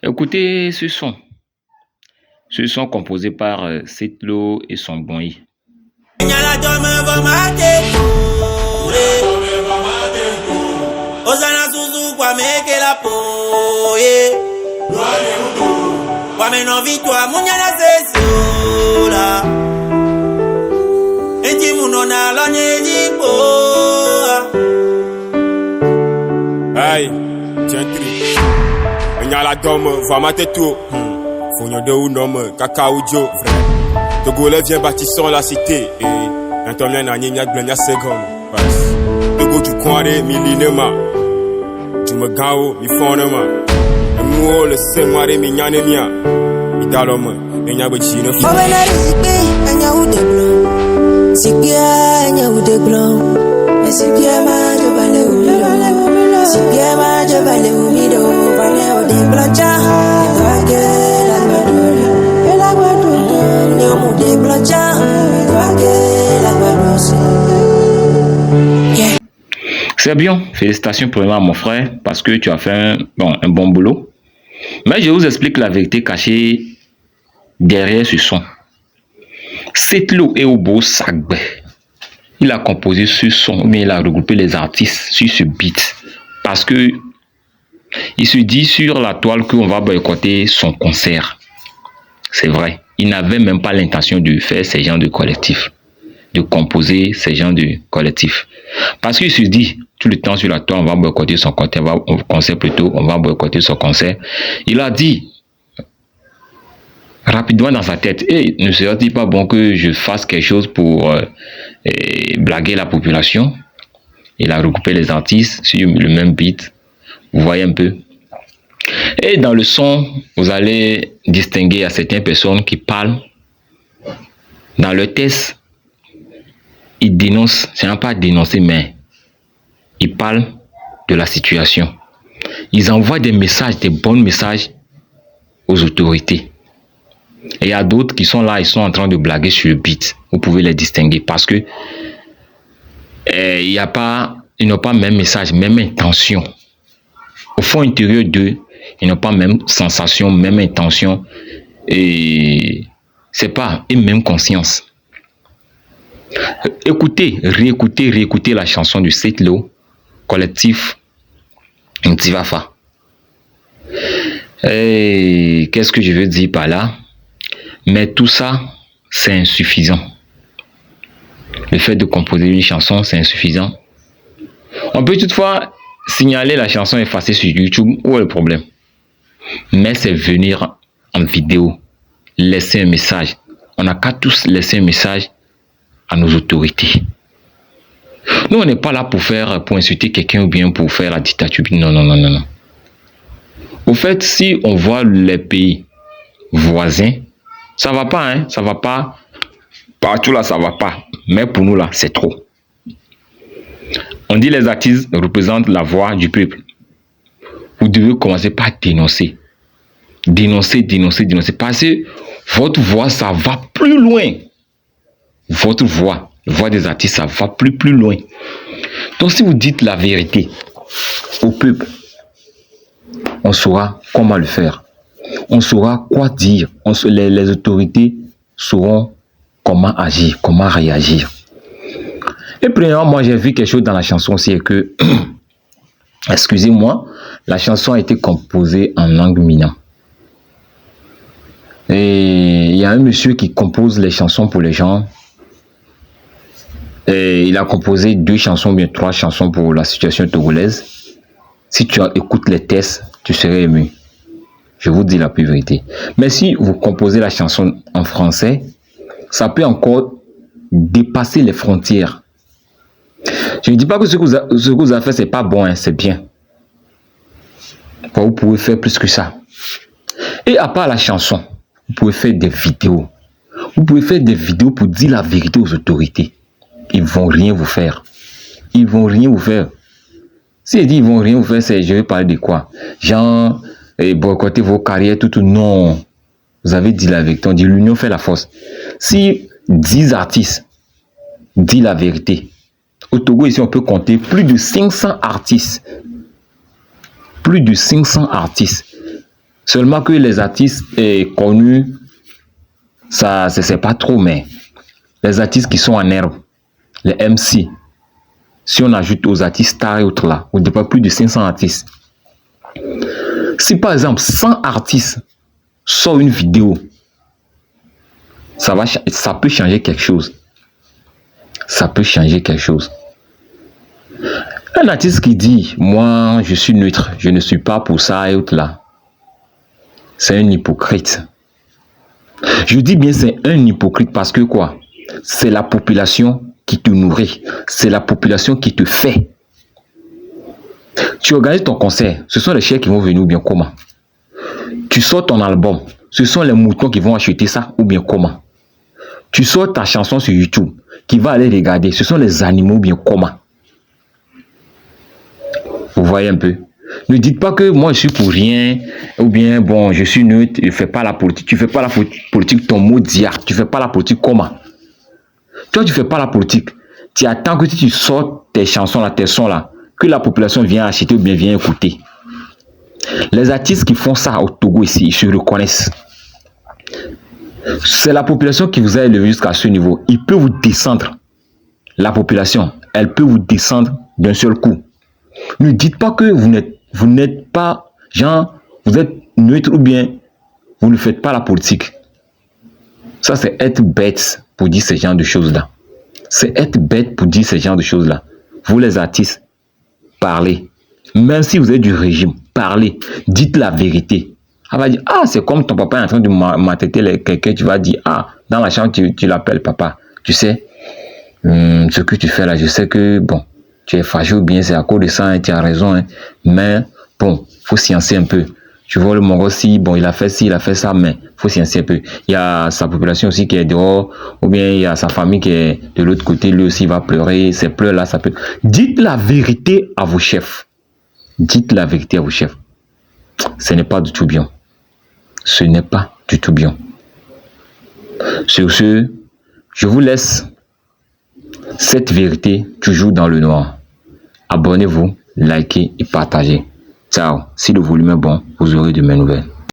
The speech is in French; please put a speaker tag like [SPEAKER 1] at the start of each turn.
[SPEAKER 1] Écoutez ce son composé par Setlo et son Bonyi.
[SPEAKER 2] Aïe, tiens, la gomme, va mater tout. Fognon de ou nom, cacao Joe, frère. Togolais vient bâtissant la cité. Et quand on vient à Nignac, Blagna Segon. Togo du Kouare, Milinema. Tu me gao, mi fonema. Et moi, le Semare, mi nyanemia. Mi daloma, mi nyabachine.
[SPEAKER 3] Fabana Rizipi, Anya ou de blanc. Sipia, Anya ou de blanc. Et Sipia, ma de balé ou de Sipia, ma de balé ou mido. Balé ou de plancha. Et toi, que la guadoule. Et la guadoule. Néo de plancha. Et toi, que la guadoule.
[SPEAKER 1] C'est bien, félicitations premièrement à mon frère parce que tu as fait un bon boulot. Mais je vous explique la vérité cachée derrière ce son. Setlo et Obo Sagbe, il a composé ce son, mais il a regroupé les artistes sur ce beat parce que il se dit sur la toile qu'on va boycotter son concert. C'est vrai, il n'avait même pas l'intention de faire ces genres de collectifs, de composer ces genres de collectifs. Parce qu'il se dit tout le temps sur la toile, on va boycotter son concert, on va boycotter son concert. Il a dit rapidement dans sa tête, et ne serait-il pas bon que je fasse quelque chose pour blaguer la population? Il a regroupé les artistes sur le même beat, vous voyez un peu. Et dans le son, vous allez distinguer à certaines personnes qui parlent. Dans le test, ils dénoncent, c'est un pas dénoncer, mais ils parlent de la situation. Ils envoient des messages, des bons messages aux autorités. Et il y a d'autres qui sont là, ils sont en train de blaguer sur le beat. Vous pouvez les distinguer parce que ils n'ont pas même message, même intention. Au fond intérieur d'eux, ils n'ont pas même sensation, même intention et c'est pas une même conscience. Écoutez, réécoutez la chanson du Setlo, collectif Ntivafa. Et qu'est-ce que je veux dire par là? Mais tout ça, c'est insuffisant. Le fait de composer une chanson, c'est insuffisant. On peut toutefois signaler la chanson effacée sur YouTube. Où est le problème? Mais c'est venir en vidéo, laisser un message. On n'a qu'à tous laisser un message à nos autorités. Nous, on n'est pas là pour insulter quelqu'un ou bien pour faire la dictature. Non. Au fait, si on voit les pays voisins, ça va pas, hein, ça va pas. Partout là, ça va pas. Mais pour nous là, c'est trop. On dit les artistes représentent la voix du peuple. Vous devez commencer par dénoncer. Dénoncer. Parce que votre voix, ça va plus loin. Votre voix, la voix des artistes, ça va plus loin. Donc si vous dites la vérité au peuple, on saura comment le faire. On saura quoi dire. Les autorités sauront comment agir, comment réagir. Et premièrement, moi j'ai vu quelque chose dans la chanson, c'est que, excusez-moi, la chanson a été composée en langue mina. Et il y a un monsieur qui compose les chansons pour les gens. Et il a composé 2 chansons, bien 3 chansons pour la situation togolaise. Si tu écoutes les tests, tu serais ému. Je vous dis la plus vérité. Mais si vous composez la chanson en français, ça peut encore dépasser les frontières. Je ne dis pas que ce que vous avez fait, c'est pas bon, hein, c'est bien. Vous pouvez faire plus que ça. Et à part la chanson, vous pouvez faire des vidéos. Vous pouvez faire des vidéos pour dire la vérité aux autorités. Ils vont rien vous faire. Ils vont rien vous faire. S'ils disent ils vont rien vous faire, c'est je vais parler de quoi? Genre, boycotter vos carrières, tout. Non. Vous avez dit la vérité. On dit l'union fait la force. Si 10 artistes disent la vérité, au Togo, ici, on peut compter plus de 500 artistes. Plus de 500 artistes. Seulement que les artistes connus, ça, c'est pas trop, mais les artistes qui sont en herbe, les MC, si on ajoute aux artistes stars et autres là, on ne dépasse plus de 500 artistes. Si par exemple 100 artistes sortent une vidéo, ça peut changer quelque chose. Ça peut changer quelque chose. Un artiste qui dit, moi je suis neutre, je ne suis pas pour ça et autres là, c'est un hypocrite. Je dis bien c'est un hypocrite parce que quoi? C'est la population qui te nourrit. C'est la population qui te fait. Tu organises ton concert, ce sont les chers qui vont venir ou bien comment? Tu sors ton album, ce sont les moutons qui vont acheter ça ou bien comment? Tu sors ta chanson sur YouTube, qui va aller regarder, ce sont les animaux ou bien comment? Vous voyez un peu? Ne dites pas que moi je suis pour rien, ou bien bon, je suis neutre, je ne fais pas la politique. Tu ne fais pas la politique ton mot dia. Tu ne fais pas la politique comment? Toi, tu ne fais pas la politique. Tu attends que si tu sors tes chansons là, tes sons là, que la population vienne acheter ou bien vienne écouter. Les artistes qui font ça au Togo ici, ils se reconnaissent. C'est la population qui vous a élevé jusqu'à ce niveau. Il peut vous descendre. La population, elle peut vous descendre d'un seul coup. Ne dites pas que vous n'êtes pas, genre, vous êtes neutre ou bien vous ne faites pas la politique. Ça, c'est être bête pour dire ce genre de choses-là. C'est être bête pour dire ce genre de choses-là. Vous, les artistes, parlez. Même si vous êtes du régime, parlez. Dites la vérité. Elle va dire, ah, c'est comme ton papa est en train de maltraiter quelqu'un, tu vas dire, ah, dans la chambre, tu l'appelles papa. Tu sais, ce que tu fais là, je sais que, bon, tu es fâché ou bien c'est à cause de ça, hein, tu as raison, hein, mais bon, faut sciencer un peu. Tu vois le Mongol aussi, bon, il a fait ci, il a fait ça, mais faut sciencer un peu. Il y a sa population aussi qui est dehors, ou bien il y a sa famille qui est de l'autre côté, lui aussi va pleurer, ces pleurs là, ça peut... Dites la vérité à vos chefs. Dites la vérité à vos chefs. Ce n'est pas du tout bien. Ce n'est pas du tout bien. Sur ce, je vous laisse cette vérité toujours dans le noir. Abonnez-vous, likez et partagez. Ciao. Si le volume est bon, vous aurez de mes nouvelles.